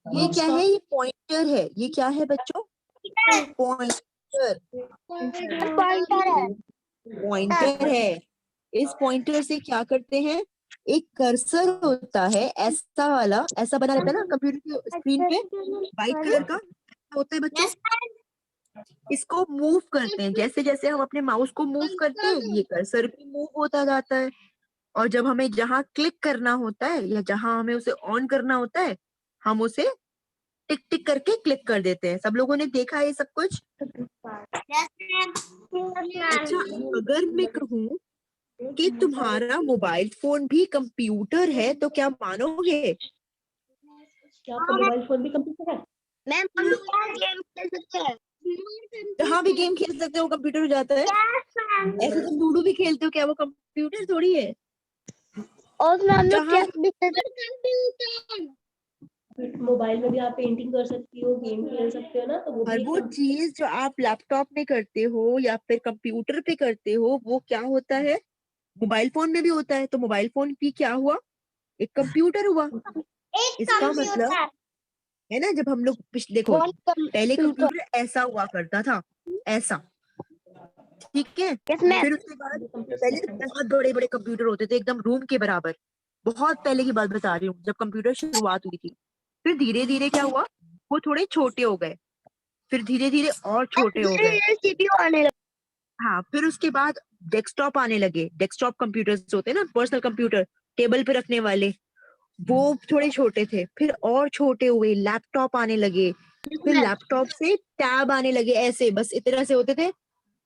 ये क्या है? ये पॉइंटर है। ये क्या है बच्चों? पॉइंटर। पॉइंटर है। इस पॉइंटर से क्या करते हैं? एक कर्सर होता है ऐसा वाला, ऐसा बना रहता है ना कंप्यूटर की स्क्रीन पे, व्हाइट कलर का होता है बच्चों। इसको मूव करते हैं, जैसे जैसे हम अपने माउस को मूव करते हैं ये कर्सर भी मूव होता जाता है। और जब हमें जहां क्लिक करना होता है या जहां हमें उसे ऑन करना होता है, हम उसे टिक टिक करके क्लिक कर देते हैं। सब लोगों ने देखा है ये सब कुछ? अच्छा, अगर मैं कहूँ कि तुम्हारा मोबाइल फोन भी कंप्यूटर है तो क्या मानोगे? क्या आपका मोबाइल फोन भी कंप्यूटर है? मैम हम लोग गेम खेल सकते हैं। जहाँ भी गेम खेल सकते हो कंप्यूटर हो जाता है। ऐसे तो लूडो भी खेलते हो, क्या वो कंप्यूटर थोड़ी है? और उसमें हम लोग जहाँ चेस भी खेल सकते हैं। मोबाइल में भी आप पेंटिंग कर सकती हो, गेम खेल सकते हो ना, तो वो और भी वो चीज जो आप लैपटॉप में करते हो या फिर कंप्यूटर पे करते हो वो क्या होता है? मोबाइल फोन में भी होता है। तो मोबाइल फोन भी क्या हुआ? एक कंप्यूटर हुआ। इसका मतलब है ना, जब हम लोग देखो पहले कंप्यूटर ऐसा हुआ करता था, ऐसा, ठीक है। फिर उसके बाद पहले तो बहुत बड़े बड़े कंप्यूटर होते थे, एकदम रूम के बराबर। बहुत पहले की बात बता रही हूँ, जब कंप्यूटर शुरुआत हुई थी। फिर धीरे धीरे क्या हुआ, वो थोड़े छोटे हो गए, फिर धीरे धीरे और छोटे हो गए। सीपीयू आने लगा। हाँ, फिर उसके बाद डेस्कटॉप आने लगे। डेस्कटॉप कंप्यूटर्स होते हैं ना, पर्सनल कंप्यूटर, टेबल पे रखने वाले, वो थोड़े छोटे थे। फिर और छोटे हुए, लैपटॉप आने लगे। फिर लैपटॉप से टैब आने लगे, ऐसे बस इतना से होते थे,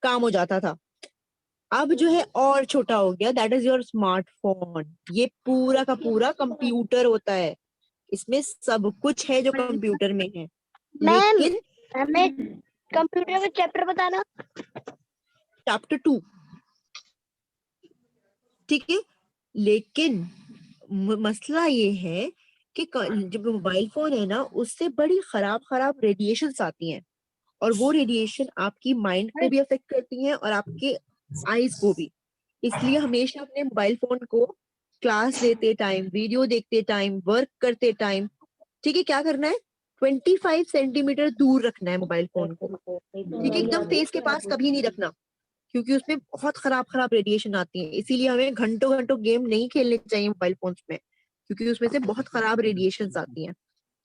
काम हो जाता था। अब जो है और छोटा हो गया, दैट इज योर स्मार्टफोन। ये पूरा का पूरा कंप्यूटर होता है, इसमें सब कुछ है जो कंप्यूटर में है। मैम लेकिन हमें कंप्यूटर का चैप्टर बताना। चैप्टर 2, ठीक है। लेकिन मसला ये है कि जब मोबाइल फोन है ना, उससे बड़ी खराब खराब रेडिएशंस आती हैं, और वो रेडिएशन आपकी माइंड को भी अफेक्ट करती हैं और आपके आईज को भी। इसलिए हमेशा अपने मोबाइल फोन को क्लास लेते टाइम, वीडियो देखते टाइम, वर्क करते टाइम, ठीक है, क्या करना है, 25 सेंटीमीटर दूर रखना है मोबाइल फोन को। ठीक है, एकदम फेस के पास कभी नहीं रखना, क्योंकि उसमें बहुत खराब खराब रेडिएशन आती है। इसीलिए हमें घंटों घंटों गेम नहीं खेलने चाहिए मोबाइल फोन्स में, क्योंकि उसमें से बहुत खराब रेडिएशन आती हैं।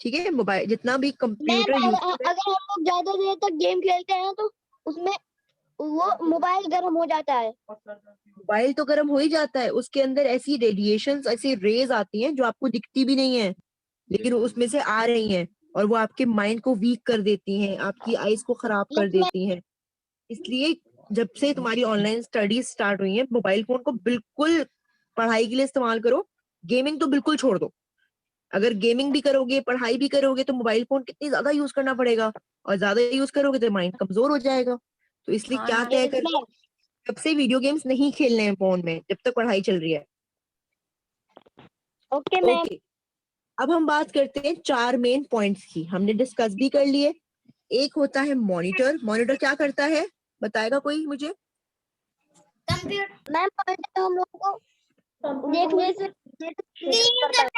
ठीक है, मोबाइल जितना भी मैम कंप्यूटर यूज अगर हम लोग ज्यादा देर तक गेम खेलते हैं तो उसमें वो मोबाइल गर्म हो जाता है। मोबाइल तो गर्म हो ही जाता है, उसके अंदर ऐसी रेडिएशंस, ऐसी रेज आती हैं जो आपको दिखती भी नहीं है, लेकिन उसमें से आ रही हैं, और वो आपके माइंड को वीक कर देती हैं, आपकी आईज को खराब कर देती हैं। इसलिए जब से तुम्हारी ऑनलाइन स्टडीज स्टार्ट हुई है, मोबाइल फोन को बिल्कुल पढ़ाई के लिए इस्तेमाल करो, गेमिंग तो बिल्कुल छोड़ दो। अगर गेमिंग भी करोगे, पढ़ाई भी करोगे, तो मोबाइल फोन कितनी ज्यादा यूज करना पड़ेगा, और ज्यादा यूज करोगे तो माइंड कमजोर हो जाएगा। तो इसलिए क्या तय कर, जब से वीडियो गेम्स नहीं खेलने हैं फोन में जब तक पढ़ाई चल रही है। Okay ma'am. ओके, अब हम बात करते हैं 4 मेन पॉइंट्स की, हमने डिस्कस भी कर लिए। एक होता है मॉनिटर। मॉनिटर क्या करता है, बताएगा कोई मुझे? कंप्यूटर मैम पढ़ते हम लोग को देखने से कंप्यूटर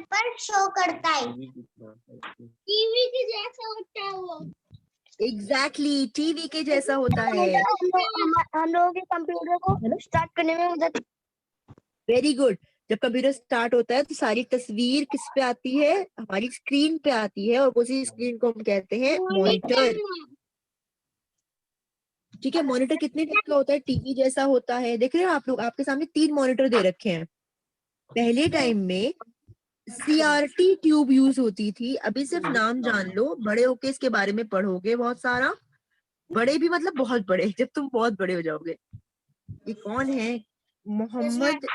पर शो करता है, टीवी के जैसा होता है वो। एग्जैक्टली, टीवी के जैसा होता है। हम लोगों के कंप्यूटर को स्टार्ट करने में मदद। Very good. जब कंप्यूटर स्टार्ट होता है तो सारी तस्वीर किस पे आती है, हमारी स्क्रीन पे आती है, और उसी स्क्रीन को हम कहते हैं मॉनिटर। ठीक है, मॉनिटर कितने टाइप का होता है? टीवी जैसा होता है। देख रहे हो आप लोग, आपके सामने 3 मॉनिटर दे रखे हैं। पहले टाइम में सीआरटी ट्यूब यूज होती थी, अभी सिर्फ नाम जान लो, बड़े होके इसके बारे में पढ़ोगे बहुत सारा। बड़े भी मतलब बहुत बड़े, जब तुम बहुत बड़े हो जाओगे। ये कौन है? मोहम्मद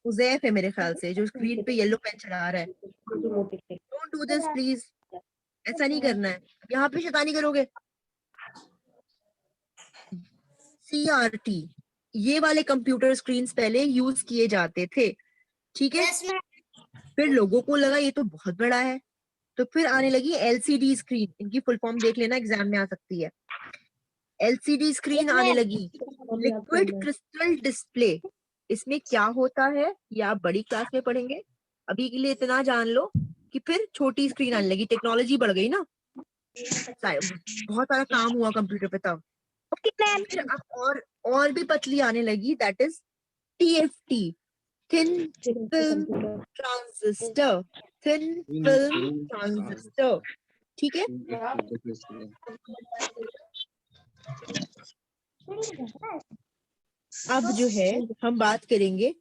उजैफ है मेरे ख्याल से, जो स्क्रीन पे येलो पेन चला रहा है। डोंट डू दिस प्लीज, ऐसा नहीं करना है, यहाँ पे शैतानी करोगे। सीआरटी, ये वाले कंप्यूटर स्क्रीन पहले यूज किए जाते थे, ठीक है। फिर लोगों को लगा ये तो बहुत बड़ा है, तो फिर आने लगी एलसीडी स्क्रीन। इनकी फुल फॉर्म देख लेना, एग्जाम में आ सकती है। एलसीडी स्क्रीन आने लगी, लिक्विड क्रिस्टल डिस्प्ले। इसमें क्या होता है ये आप बड़ी क्लास में पढ़ेंगे। अभी के लिए इतना जान लो कि फिर छोटी स्क्रीन आने लगी, टेक्नोलॉजी बढ़ गई ना, बहुत सारा काम हुआ कंप्यूटर पे तब। फिर अब और भी पतली आने लगी, that is TFT, thin film transistor, thin film transistor. ठीक है, अब जो है हम बात करेंगे,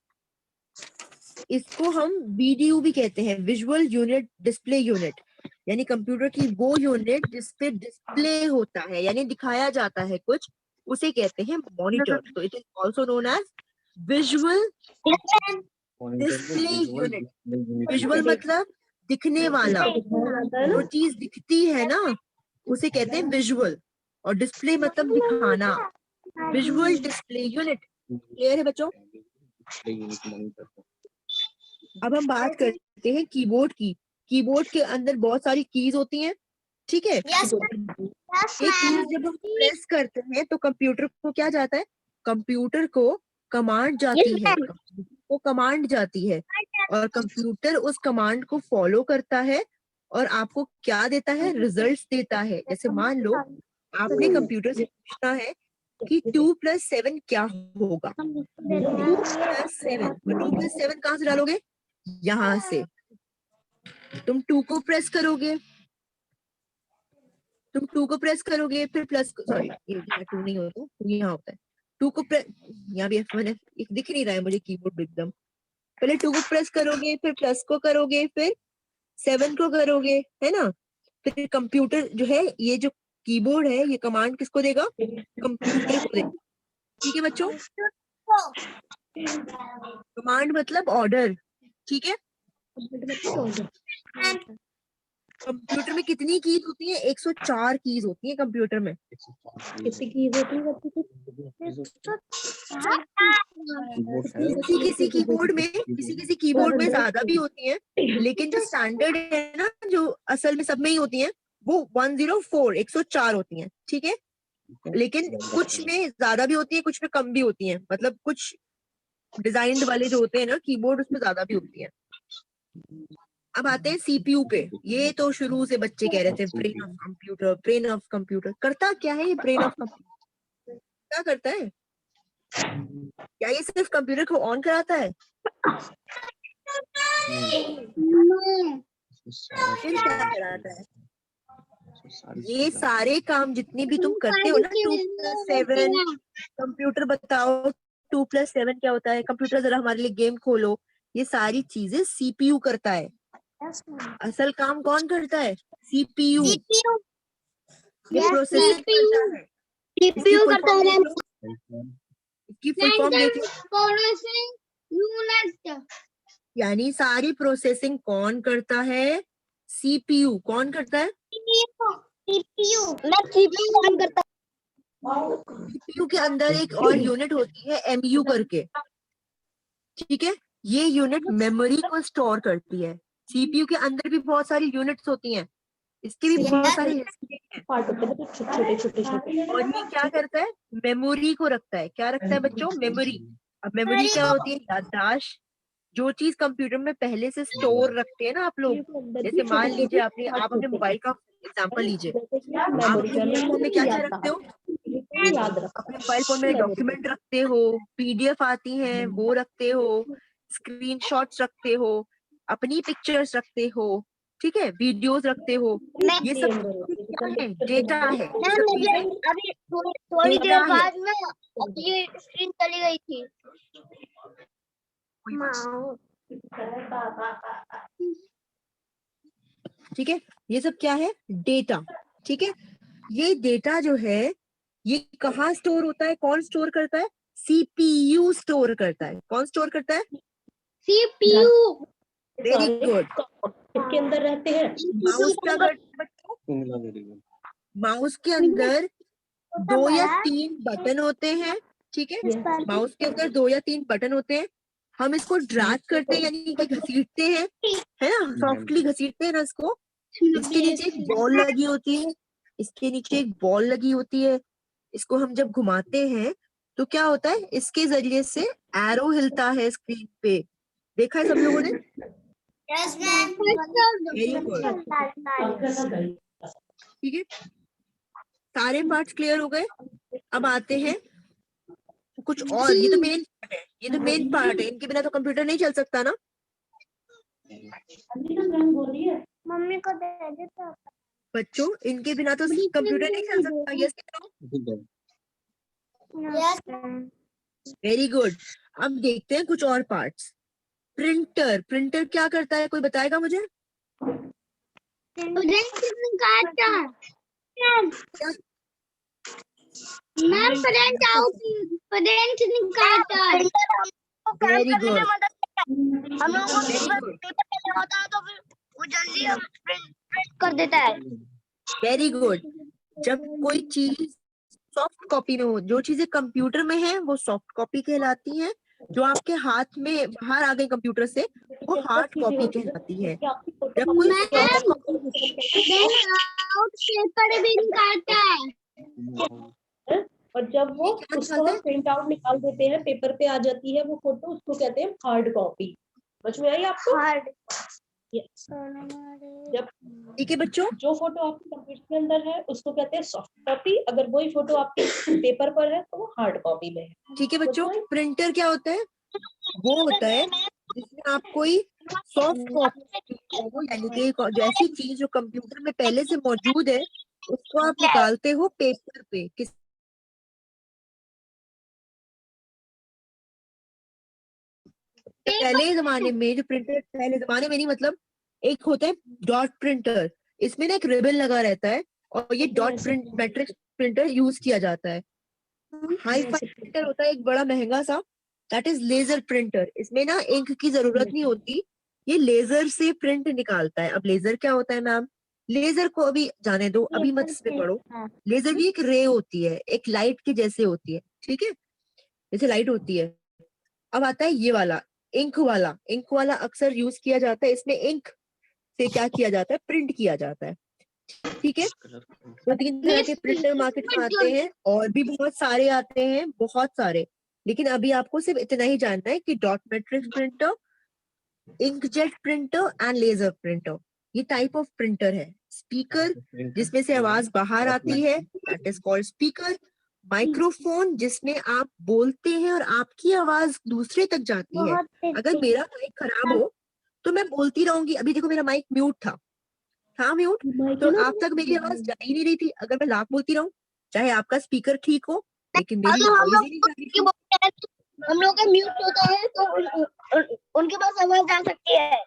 इसको हम VDU भी कहते हैं, विजुअल यूनिट डिस्प्ले यूनिट, यानी कंप्यूटर की वो यूनिट जिसपे डिस्प्ले होता है यानी दिखाया जाता है कुछ, उसे कहते हैं मॉनिटर। तो it is also known as visual display unit. Visual मतलब दिखने वाला, जो चीज दिखती है ना उसे कहते हैं विजुअल, और डिस्प्ले मतलब दिखाना, विजुअल डिस्प्ले यूनिट। क्लियर है बच्चों? अब हम बात करते हैं कीबोर्ड की। कीबोर्ड के अंदर बहुत सारी कीज होती हैं, ठीक है। ये कीज जब हम प्रेस करते हैं तो कंप्यूटर को क्या जाता है, कंप्यूटर को कमांड जाती है, वो कमांड जाती है और कंप्यूटर उस कमांड को फॉलो करता है और आपको क्या देता है, रिजल्ट्स देता है। जैसे मान लो आपने कंप्यूटर से पूछना है कि 2 + 7 क्या होगा, 2 + 7, 2 + 7 कहाँ से डालोगे, यहाँ से। तुम 2 को प्रेस करोगे, तुम 2 को प्रेस करोगे, फिर प्लस, सॉरी ये 2 नहीं होता, 2 यहाँ होता है। 2 को यहाँ भी F1 दिख नहीं रहा है मुझे कीबोर्ड एकदम। पहले 2 को प्रेस करोगे, फिर प्लस को करोगे, फिर 7 को करोगे, है ना। फिर कंप्यूटर जो है, ये जो कीबोर्ड है ये कमांड किसको देगा, कंप्यूटर को देगा। ठीक है बच्चों, कमांड मतलब ऑर्डर, ठीक है। कंप्यूटर में कितनी कीज होती है, 104 कीज होती है कंप्यूटर में। कितनी कीज होती है? किसी किसी कीबोर्ड में ज्यादा भी होती है, लेकिन जो स्टैंडर्ड है ना, जो असल में सब में ही होती है, वो 104 104 होती हैं, ठीक है। लेकिन कुछ में ज्यादा भी होती है, कुछ में कम भी होती है, मतलब कुछ डिजाइन्ड वाले जो होते हैं ना कीबोर्ड, उसमें ज्यादा भी होती है। अब आते हैं CPU पे। ये तो शुरू से बच्चे कह रहे थे brain of computer, brain of computer. करता क्या है ये ब्रेन ऑफ कंप्यूटर, क्या करता है? क्या ये सिर्फ कंप्यूटर को ऑन कराता है? फिर क्या कराता है? ये सारे काम जितने भी तुम करते हो ना, 2 + 7, कंप्यूटर बताओ 2 + 7 क्या होता है, कंप्यूटर जरा हमारे लिए गेम खोलो, ये सारी चीजें CPU करता है। असल काम कौन करता है, CPU। ये प्रोसेसिंग करता है। इसकी CPU फुल करता फॉर्म है। देख लो, इसकी फुल फॉर्म देख लो, यानी सारी प्रोसेसिंग कौन करता है, CPU। कौन करता है, CPU ऑन करता CPU के अंदर एक और यूनिट होती है MU करके, ठीक है। ये यूनिट मेमोरी को स्टोर करती है। CPU के अंदर भी बहुत सारी यूनिट्स होती हैं, इसके भी बहुत सारे हिस्से हैं। पार्ट होते हैं छोटे छोटे छोटे। और ये क्या करता है, मेमोरी को रखता है। क्या रखता है बच्चों, मेमोरी। अब मेमोरी क्या होती है, याददाश्त, जो चीज कंप्यूटर में पहले से स्टोर रखते हैं ना आप लोग। जैसे मान लीजिए आप अपने मोबाइल का एग्जांपल लीजिए, आप अपने मोबाइल फोन में क्या क्या रखते हो, अपने मोबाइल फोन में डॉक्यूमेंट रखते हो, PDF आती हैं वो रखते हो, स्क्रीनशॉट्स रखते हो, अपनी पिक्चर्स रखते हो, ठीक है, वीडियोस रखते हो। ये सब क्या है, डेटा है। ये सब चीजें अभी थोड़ी डेटा देर है। बाद ना ये स्क्रीन चली गई थी। ठीक है, ये सब क्या है, डेटा, ठीक है। ये डेटा जो है ये कहाँ स्टोर होता है, कौन स्टोर करता है, CPU स्टोर करता है। कौन स्टोर करता है, CPU वेरी गुड। इसके अंदर रहते हैं। माउस का माउस के अंदर 2 या 3 बटन होते हैं, ठीक है। माउस के अंदर 2 या 3 बटन होते हैं। हम इसको ड्रैग करते हैं यानी कि घसीटते हैं, है ना, सॉफ्टली घसीटते हैं ना इसको। इसके नीचे एक बॉल लगी होती है, इसके नीचे एक बॉल लगी होती है। इसको हम जब घुमाते हैं तो क्या होता है, इसके जरिए से एरो हिलता है स्क्रीन पे। देखा है सब लोगों ने? Very good. ठीक है, सारे पार्ट्स क्लियर हो गए। अब आते हैं कुछ और। ये तो मेन पार्ट है, ये तो मेन पार्ट है, इनके बिना तो कंप्यूटर नहीं चल सकता ना। मम्मी को दे देता। बच्चों, इनके बिना तो कंप्यूटर नहीं चल सकता। Yes no? Very good. अब देखते हैं कुछ और पार्ट्स। प्रिंटर, प्रिंटर क्या करता है, कोई बताएगा मुझे? मैम प्रिंट आउट, प्रिंट निकालता है। वेरी गुड, हम लोगों को वेरी गुड, पेपर करना होता है तो फिर वो जल्दी हम प्रिंट कर देता है। Very good. जब कोई चीज सॉफ्ट कॉपी में हो, जो चीजें कंप्यूटर में है वो सॉफ्ट कॉपी कहलाती हैं। जो आपके हाथ में बाहर आ गई कंप्यूटर से, वो हार्ड कॉपी कहलाती है। जब कोई सॉफ्ट कॉपी पेपर भी निकालता है। और जब वो क्या उसको निकालता हम है? प्रिंट आउट निकाल देते हैं, पेपर पे आ जाती है वो फोटो, उसको कहते हैं हार्ड कॉपी। समझ में आई आपको? हार्ड। Yes. जब ठीक है बच्चों, जो फोटो आपके कंप्यूटर के अंदर है उसको कहते हैं सॉफ्ट कॉपी, अगर वही फोटो आपके पेपर पर है तो वो हार्ड कॉपी में है। ठीक है बच्चों। प्रिंटर क्या होता है? वो होता है जिसमें आप कोई सॉफ्ट कॉपी हो, यानी कि जो ऐसी चीज जो कंप्यूटर में पहले से मौजूद है, उसको आप निकालते हो पेपर पे। किस पहले जमाने में जो प्रिंटर, पहले जमाने में नहीं मतलब, एक होता है डॉट प्रिंटर। इसमें ना एक रिबन लगा रहता है, और ये dot print matrix printer use किया जाता है। हाई फाई प्रिंटर होता है एक बड़ा महंगा सा, दैट इज लेजर प्रिंटर। इसमें ना इंक की जरूरत नहीं होती, ये लेजर से प्रिंट निकालता है। अब लेजर क्या होता है मैम? लेजर को अभी जाने दो, अभी मत इसमें पढ़ो। लेजर भी एक रे होती है, एक लाइट के जैसे होती है, ठीक है, जैसे लाइट होती है। अब आता है ये वाला, इंक वाला। इंक वाला अक्सर यूज किया जाता है, इसमें इंक से क्या किया जाता है, प्रिंट किया जाता है। ठीक है, तो 3 तरह के प्रिंटर मार्केट में आते हैं, और भी बहुत सारे आते हैं, बहुत सारे। लेकिन अभी आपको सिर्फ इतना ही जानना है कि dot matrix printer, inkjet printer and laser printer, ये टाइप ऑफ प्रिंटर है। स्पीकर, जिसमें से आवाज बाहर आती है, that is called speaker. Microphone, जिसमें आप बोलते हैं और आपकी आवाज दूसरे तक जाती है। अगर मेरा माइक खराब हो तो मैं बोलती रहूंगी। अभी देखो मेरा माइक म्यूट था म्यूट, तो आप तक मेरी आवाज जा ही नहीं रही थी। अगर मैं लाख बोलती रहूं, चाहे आपका स्पीकर ठीक हो, लेकिन मेरी अगर हम वॉइस लोग ही नहीं जा रही थी। हम लोग का म्यूट होता है तो उनके पास आवाज जा सकती है।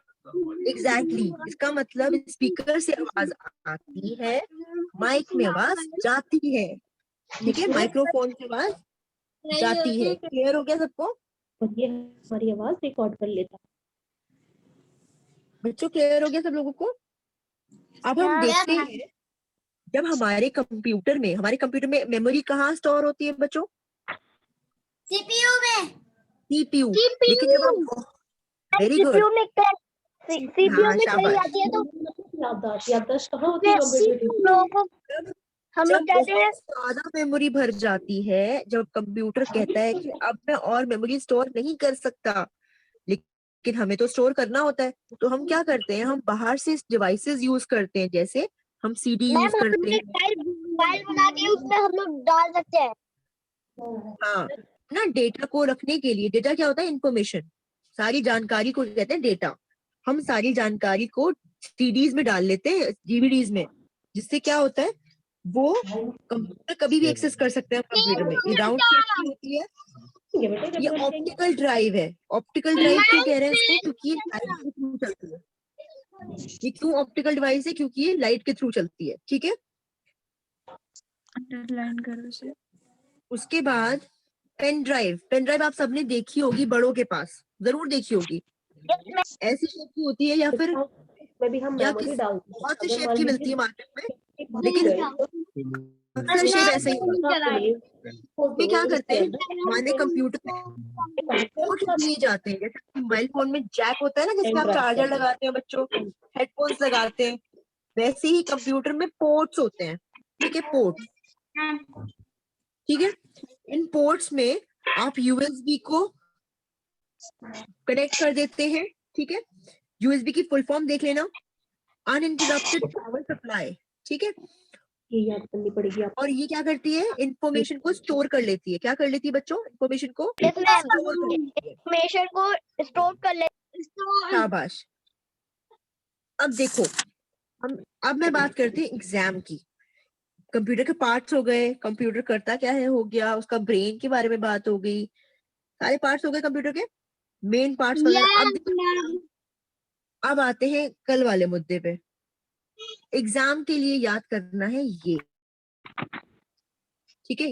एग्जैक्टली इसका मतलब स्पीकर से आवाज आती है, माइक में आवाज जाती है। ठीक है, माइक्रोफोन से आवाज जाती है। क्लियर हो गया सबको? और ये हमारी आवाज रिकॉर्ड कर लेता है। बच्चों क्लियर हो गया सब लोगों को? अब हम देखते हैं, जब हमारे कंप्यूटर में मेमोरी कहाँ स्टोर होती है बच्चों? सीपीयू में। सीपीयू। लेकिन जब हम वेरी गुड, सीपीयू में सीपीयू हाँ में कहीं शाबाश। आती है तो याददाश्त कहाँ होती है कंप्यूटर की? हम जब लोग जाते हैं। बहुत ज्यादा मेमोरी भर जाती है, जब कंप्यूटर कहता है कि अब मैं और मेमोरी स्टोर नहीं कर सकता, लेकिन हमें तो स्टोर करना होता है, तो हम क्या करते हैं, हम बाहर से डिवाइसेस यूज करते हैं। जैसे हम सीडी यूज मैम हम करते लोग एक हैं। फाइल बना के उसमें हम लोग डाल सकते हैं। हाँ, ना डेटा को रखने के लिए। डेटा क्या होता है? इंफॉर्मेशन, सारी जानकारी को कहते हैं डेटा। हम सारी जानकारी को सीडीज में डाल लेते हैं, डीवीडीज में, जिससे क्या होता है, वो कंप्यूटर कभी भी एक्सेस कर सकते हैं कंप्यूटर में। ये राउंड शेप की होती है। ये बेटा जब ये ऑप्टिकल ड्राइव है। ऑप्टिकल ड्राइव क्यों कह रहे हैं इसको? क्योंकि ये लाइट के थ्रू चलती है। ये क्यों ऑप्टिकल डिवाइस है? क्योंकि ये लाइट के थ्रू चलती है। ठीक है, अंडरलाइन करो इसे। उसके बाद पेन ड्राइव। पेन ड्राइव आप सबने देखी होगी, बड़ों के पास जरूर देखी होगी। ऐसी शेप की होती है, या फिर में भी हम मेमोरी डालते हैं। बहुत सी अगर शेप मान की लीजिए मिलती है मार्केट में, भूल लेकिन गए तो अक्सर शेप ऐसा ही होता है। ये क्या करते हैं, हमारे कंप्यूटर में पोर्ट दिए जाते हैं। जैसे मोबाइल फोन में जैक होता है ना, जिसमें आप चार्जर लगाते हैं बच्चों, हेडफोन्स लगाते हैं, वैसे ही कंप्यूटर में पोर्ट्स होते हैं। ठीक है, पोर्ट। ठीक है, इन पोर्ट्स में आप यूएसबी को कनेक्ट कर देते हैं, ठीक है। यूएसबी की फुल फॉर्म देख लेना, अनइंटरप्टेड पावर सप्लाई, ठीक है। ये याद करनी पड़ेगी आपको। और ये क्या करती है, इंफॉर्मेशन को स्टोर कर लेती है। क्या कर लेती है बच्चों, इंफॉर्मेशन को Yes, ma'am. स्टोर कर लेती है। इंफॉर्मेशन को स्टोर कर ले। शाबाश। अब देखो, अब मैं बात करती हूँ एग्जाम की। कंप्यूटर के पार्ट्स हो गए, कंप्यूटर करता क्या है हो गया, उसका ब्रेन के बारे में बात हो गई, सारे पार्ट्स हो गए कंप्यूटर के, मेन पार्ट्स वगैरह। अब आते हैं कल वाले मुद्दे पे। एग्जाम के लिए याद करना है ये, ठीक है।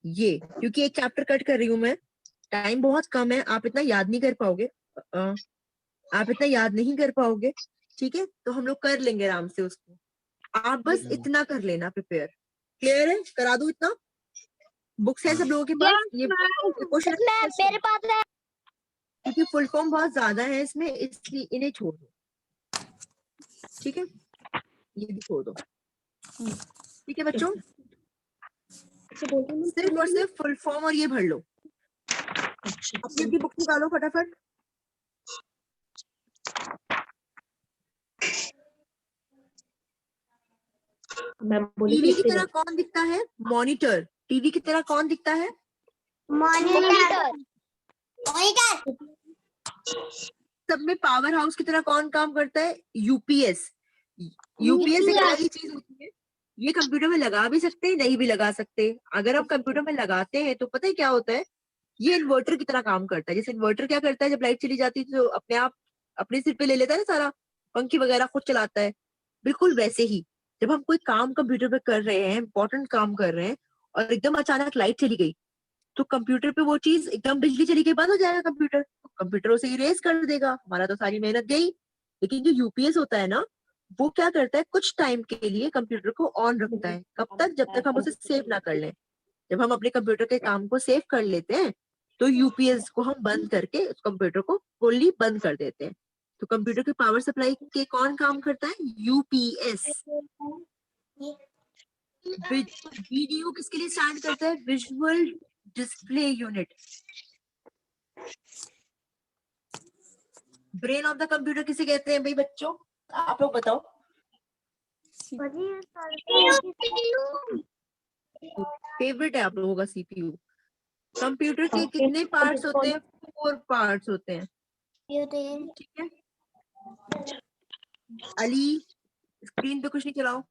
ये क्योंकि एक चैप्टर कट कर रही हूं मैं, टाइम बहुत कम है, आप इतना याद नहीं कर पाओगे, आप इतना याद नहीं कर पाओगे, ठीक है। तो हम लोग कर लेंगे आराम से उसको, आप बस इतना कर लेना प्रिपेयर। क्लियर है, करा दूं इतना? बुक्स है सब लोगों के पास? ये क्वेश्चन मेरे पास है। क्योंकि फुल फॉर्म बहुत ज्यादा है इसमें, इसलिए इन्हें छोड़ दो, ठीक है। ये भी छोड़ दो, ठीक है बच्चों। सिर्फ और सिर्फ फुल फॉर्म और ये भर लो। अपनी अपनी बुक निकालो फटाफट। टीवी की तरह कौन दिखता है? मॉनिटर। टीवी की तरह कौन दिखता है? मॉनिटर। सब में पावर हाउस की तरह कौन काम करता है? यूपीएस। यूपीएस एक अलग ही चीज होती है, ये कंप्यूटर में लगा भी सकते हैं, नहीं भी लगा सकते। अगर आप कंप्यूटर में लगाते हैं तो पता है क्या होता है, ये इन्वर्टर की तरह काम करता है। जैसे इन्वर्टर क्या करता है, जब लाइट चली जाती है तो अपने आप अपने सिर पे ले लेता है ना सारा, पंखी वगैरह खुद चलाता है। बिल्कुल वैसे ही जब हम कोई काम कंप्यूटर पे कर रहे हैं, इंपॉर्टेंट काम कर रहे हैं, और एकदम अचानक लाइट चली गई, तो कंप्यूटर पे वो चीज एकदम, बिजली चली गई बंद हो जाएगा कंप्यूटर, तो कंप्यूटर उसे इरेज कर देगा, हमारा तो सारी मेहनत गई। लेकिन जो यूपीएस होता है ना, वो क्या करता है, कुछ टाइम के लिए कंप्यूटर को ऑन रखता है। कब तक? जब तक हम उसे सेव ना कर लें। जब हम अपने कंप्यूटर के काम को सेव कर लेते हैं तो यूपीएस को हम बंद करके उस कंप्यूटर को फुल्ली बंद कर देते हैं। तो कंप्यूटर के पावर सप्लाई के कौन काम करता है? यूपीएस। वीडियो किसके लिए स्टैंड करता है? Visual display unit. Brain of the computer किसे कहते हैं भाई बच्चों, आप लोग बताओ। फेवरेट है आप लोगों का सीपीयू। कंप्यूटर के कितने पार्ट्स होते हैं? 4 पार्ट्स होते हैं, ठीक है। अली, स्क्रीन पे कुछ नहीं चलाओ।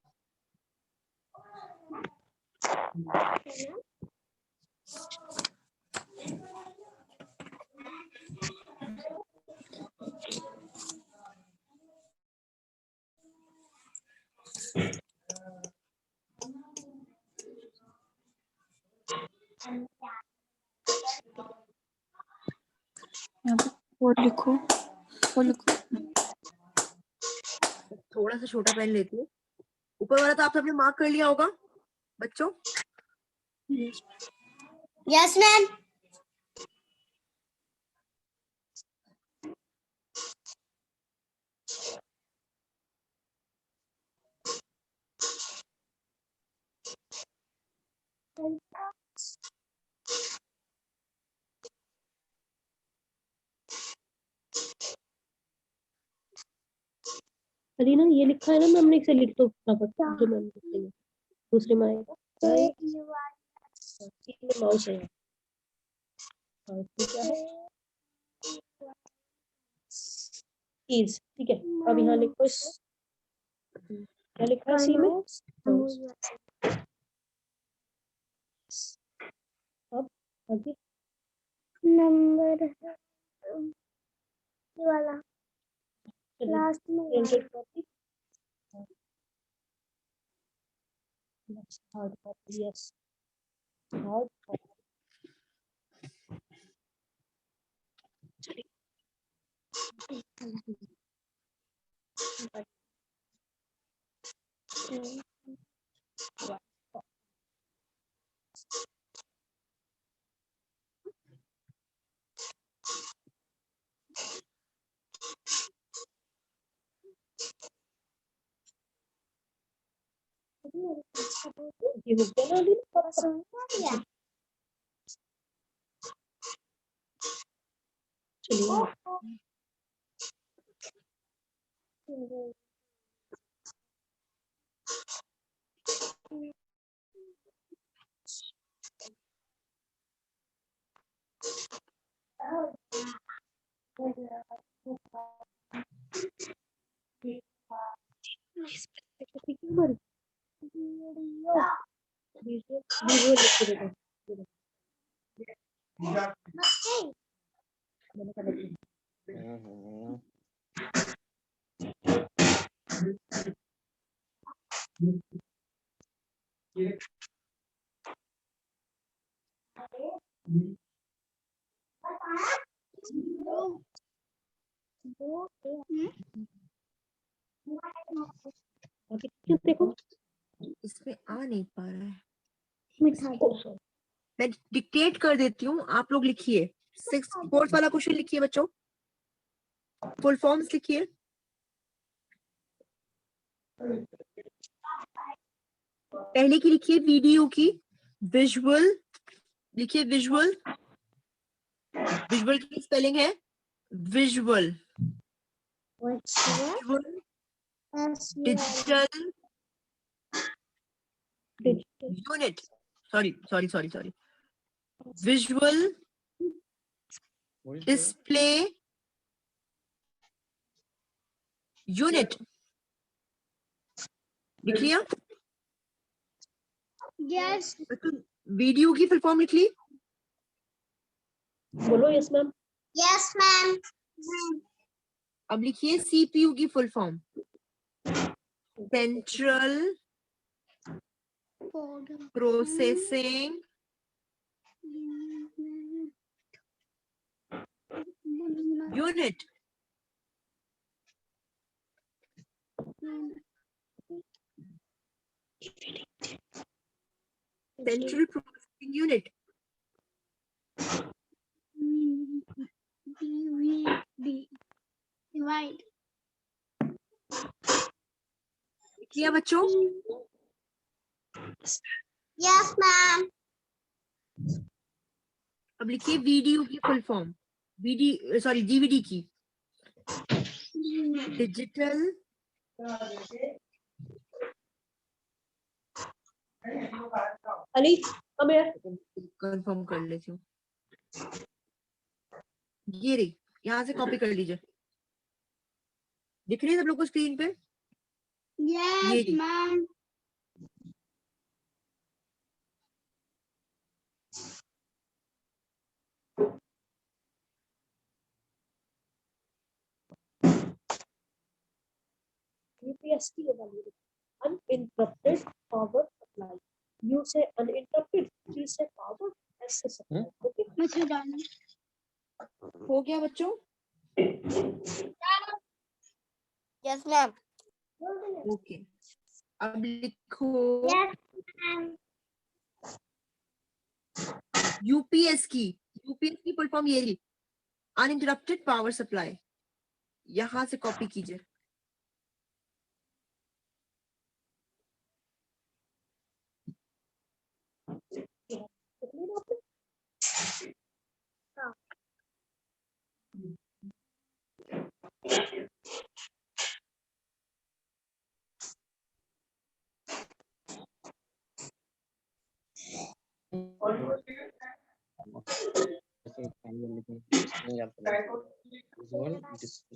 और लिखो, और लिखो। थोड़ा सा छोटा पेन लेती हूँ। ऊपर वाला तो आप सबने मार्क कर लिया होगा बच्चों। Yes ma'am. अरीना ये लिखा है ना मैम ने, इसे लिख दो फटाफट जो मैम लिखेंगे। दूसरे में आएगा माउस है, क्या है कीज, ठीक है। अब यहाँ लिखो क्या लिखा है सी में, अब आगे नंबर वाला लास्ट में printed copy, hard copy, yes hard copy. ये हो गया ना अभी, एक्चुअली देखो इसमें आ नहीं पा रहा है। मिठा मैं डिक्टेट कर देती हूँ, आप लोग लिखिए। 4th वाला क्वेश्चन लिखिए बच्चों, फुल फॉर्म्स लिखिए। पहले की लिखिए वीडियो की, विजुअल लिखिए, विजुअल। विजुअल की स्पेलिंग है visual, visual, digital, unit, sorry, visual, display, unit. लिख लिया? यस वीडियो की फुल फॉर्म लिख ली? बोलो यस मैम। Yes ma'am. अब लिखिए सीपीयू की full form, central processing unit. Central processing unit. Divide लिया बच्चों? Yes ma'am. अब लिखिए वीडियो की फुल फॉर्म, डीवीडी की, digital Ali come here. Confirm कर लेती हूँ। ये रही, यहाँ से कॉपी कर लीजिए। दिख रही है सब लोग को स्क्रीन पे? ये यस रही। मैम। यूपीएससी वाली uninterrupted power supply. You say uninterrupted, she say power, ऐसे supply. Okay? मुझे डालना हो गया बच्चों? Yes ma'am. ओके, अब लिखो यस मैम। यूपीएस की फुल फॉर्म ये रही, अनइंटरप्टेड पावर सप्लाई। यहां से कॉपी कीजिए।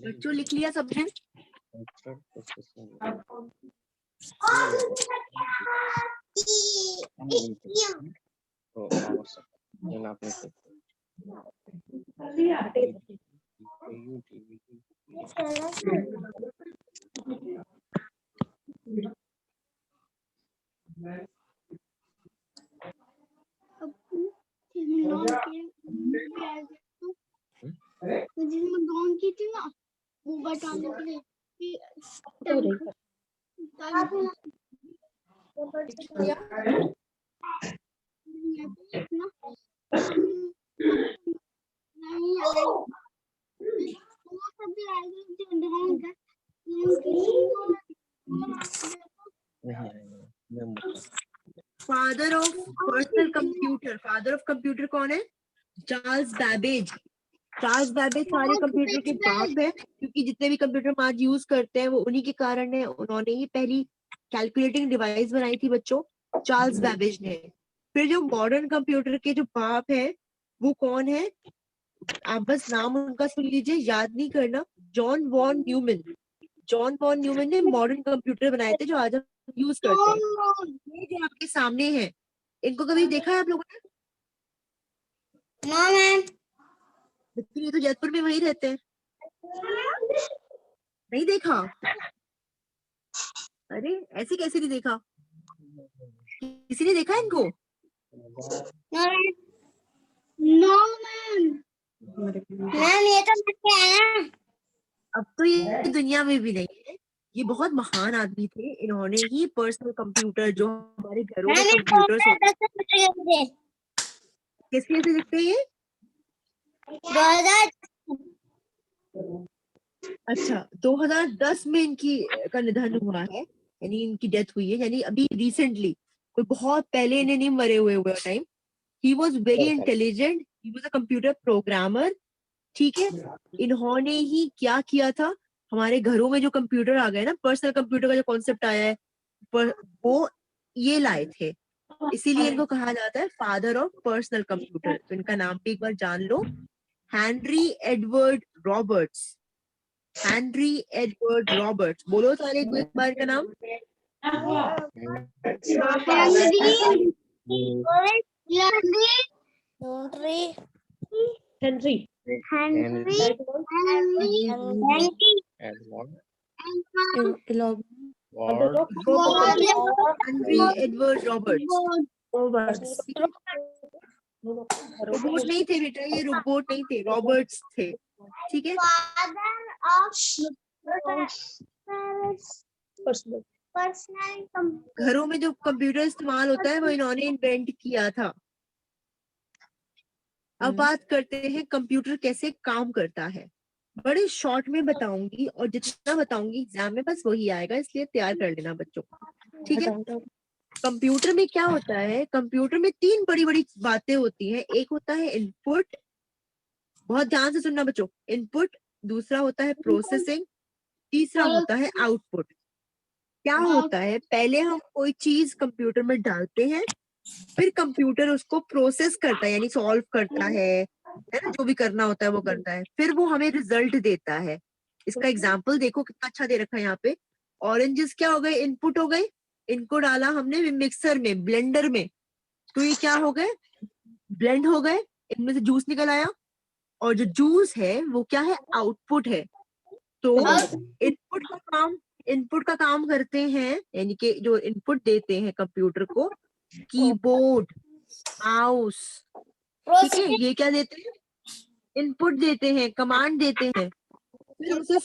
बच्चों लिख लिया सबने? जिसमें डाउन की थी ना वो बताने के लिए कि लिख लिया? Father of personal computer, father of computer कौन है? Charles Babbage. चार्ल्स बैबेज सारे कंप्यूटर के बाप है, क्योंकि जितने भी कंप्यूटर हम आज यूज करते हैं वो उन्हीं के कारण है। उन्होंने ही पहली कैलकुलेटिंग डिवाइस बनाई थी बच्चों, चार्ल्स बैबेज ने। फिर जो मॉडर्न कंप्यूटर के जो बाप है वो कौन है, आप बस नाम उनका सुन लीजिए, याद नहीं करना। John von Neumann. John von Neumann ने मॉडर्न कंप्यूटर बनाए थे जो आज हम यूज करते हैं। ये जो आपके सामने है, इनको कभी देखा है आप लोगों ने? लेकिन ये तो जयपुर में वही रहते हैं, नहीं देखा? अरे ऐसे कैसे नहीं देखा, किसी ने देखा इनको? नो मैम, मैम ये तो बच्चे हैं ना। अब तो ये दुनिया में भी नहीं है। ये बहुत महान आदमी थे, इन्होंने ही पर्सनल कंप्यूटर, जो हमारे घरों में कंप्यूटर्स होते हैं, किस लिए से लिखते हैं ये? 2000। अच्छा, 2010 में इनकी का निधन हुआ है, यानी इनकी डेथ हुई है, यानी अभी रिसेंटली, कोई बहुत पहले इन्हें नहीं मरे हुए time. He was very intelligent, he was a computer programmer. ठीक है, इन्होंने ही क्या किया था, हमारे घरों में जो कंप्यूटर आ गए ना, पर्सनल कंप्यूटर का जो कॉन्सेप्ट आया है, वो ये लाए थे। इसीलिए इनको कहा जाता है फादर ऑफ पर्सनल कंप्यूटर। तो इनका नाम भी एक बार जान लो, Henry Edward Roberts. Henry Edward Roberts, बोलो सारे एक बार का नाम। Henry Henry Edward Roberts. Robot नहीं थे बेटा, ये रोबोट नहीं थे, रॉबर्ट्स थे। ठीक है, घरों में जो कंप्यूटर इस्तेमाल होता है वो इन्होंने इन्वेंट किया था। अब बात करते हैं कंप्यूटर कैसे काम करता है। बड़े शॉर्ट में बताऊंगी, और जितना बताऊंगी एग्जाम में बस वही आएगा, इसलिए तैयार कर लेना बच्चों। ठीक है, कंप्यूटर में क्या होता है, कंप्यूटर में तीन बड़ी बड़ी बातें होती हैं। एक होता है इनपुट, बहुत ध्यान से सुनना बच्चों, इनपुट। दूसरा होता है प्रोसेसिंग, तीसरा होता है आउटपुट। क्या होता है, पहले हम कोई चीज कंप्यूटर में डालते हैं, फिर कंप्यूटर उसको प्रोसेस करता है, यानी सॉल्व करता है ना, जो भी करना होता है वो करता है, फिर वो हमें रिजल्ट देता है। इसका एग्जाम्पल देखो कितना अच्छा दे रखा है यहाँ पे। ऑरेंजेस क्या हो गए, इनपुट हो गए, इनको डाला हमने मिक्सर में, ब्लेंडर में, तो ये क्या हो गए, ब्लेंड हो गए, इनमें से जूस निकल आया, और जो जूस है वो क्या है, आउटपुट है। तो इनपुट का काम करते हैं, यानी कि जो इनपुट देते हैं कंप्यूटर को, कीबोर्ड, माउस। ठीक है, ये क्या देते हैं, इनपुट देते हैं, कमांड देते हैं। फिर उसे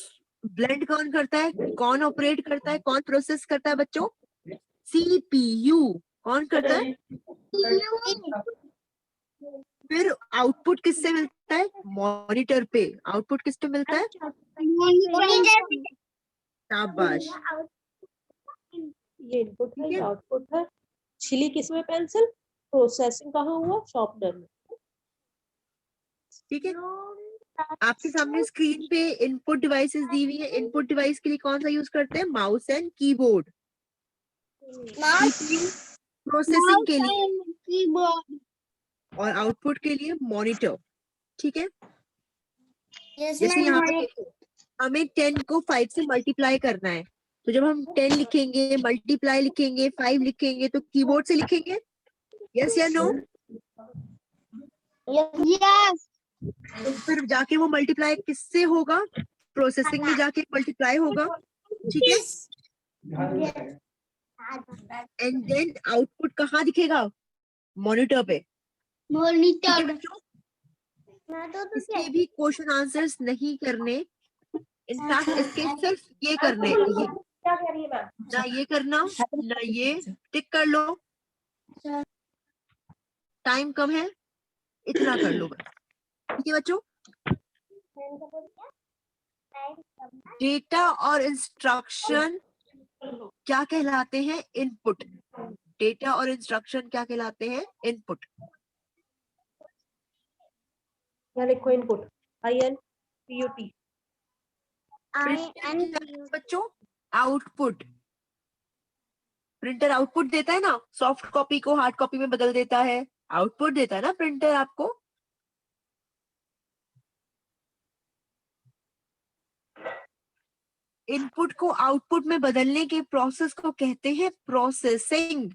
ब्लेंड कौन करता है, कौन ऑपरेट करता है, कौन प्रोसेस करता है बच्चों, सीपीयू। कौन करता है? फिर आउटपुट किससे मिलता है, मॉनिटर पे। आउटपुट किस पे मिलता है, शाबाश। ये इनपुट है, ठीक ये है, आउटपुट है। छिली किसमें पेंसिल, प्रोसेसिंग कहाँ हुआ, शॉर्पनर में। ठीक है, आपके सामने स्क्रीन पे इनपुट डिवाइसेस दी हुई है। इनपुट डिवाइस के लिए कौन सा यूज करते हैं, माउस एंड कीबोर्ड। प्रोसेसिंग के लिए, और आउटपुट के लिए मॉनिटर। ठीक है, जैसे यहाँ पे देखो, हमें 10 को 5 से मल्टीप्लाई करना है, तो जब हम 10 लिखेंगे, मल्टीप्लाई लिखेंगे, 5 लिखेंगे, तो कीबोर्ड से लिखेंगे, यस या नो? तो फिर जाके वो मल्टीप्लाई किससे होगा, प्रोसेसिंग में जाके मल्टीप्लाई होगा। ठीक है, एंड देन आउटपुट कहाँ दिखेगा, मॉनिटर पे। ठीक है बच्चों, इसके भी क्वेश्चन आंसर्स नहीं करने, इनफैक्ट इसके सिर्फ ये करने, ये क्या कह रही है मैम? ना ये करना ना ये, टिक कर लो, टाइम कम है, इतना कर लो बस। ठीक है बच्चों, डेटा और इंस्ट्रक्शन क्या कहलाते हैं, इनपुट। डेटा और इंस्ट्रक्शन क्या कहलाते हैं, इनपुट। यहाँ लिखो इनपुट। INPUT. बच्चों आउटपुट, प्रिंटर आउटपुट देता है ना, सॉफ्ट कॉपी को हार्ड कॉपी में बदल देता है, आउटपुट देता है ना प्रिंटर आपको। इनपुट को आउटपुट में बदलने के प्रोसेस को कहते हैं प्रोसेसिंग।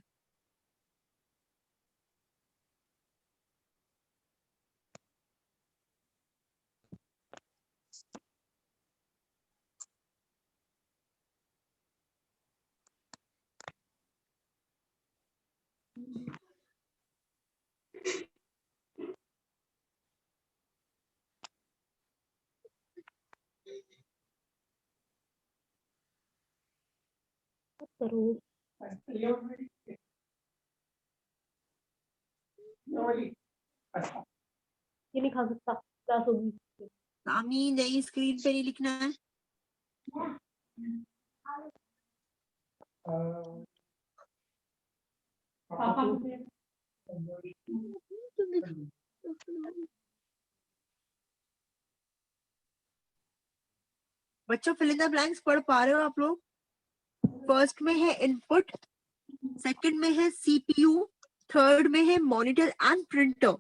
करो ये नहीं खा सकता, क्लास होगी। सामी नई स्क्रीन पे नहीं लिखना है। बच्चों फिल इन द ब्लैंक्स पढ़ पा रहे हो आप लोग? फर्स्ट में है इनपुट, सेकंड में है सीपीयू, थर्ड में है मॉनिटर एंड प्रिंटर।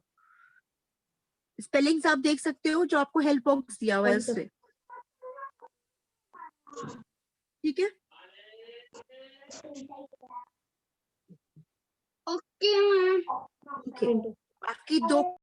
स्पेलिंग्स आप देख सकते हो जो आपको हेल्प बॉक्स दिया हुआ है उससे, ठीक है? Okay ma'am. बाकी दो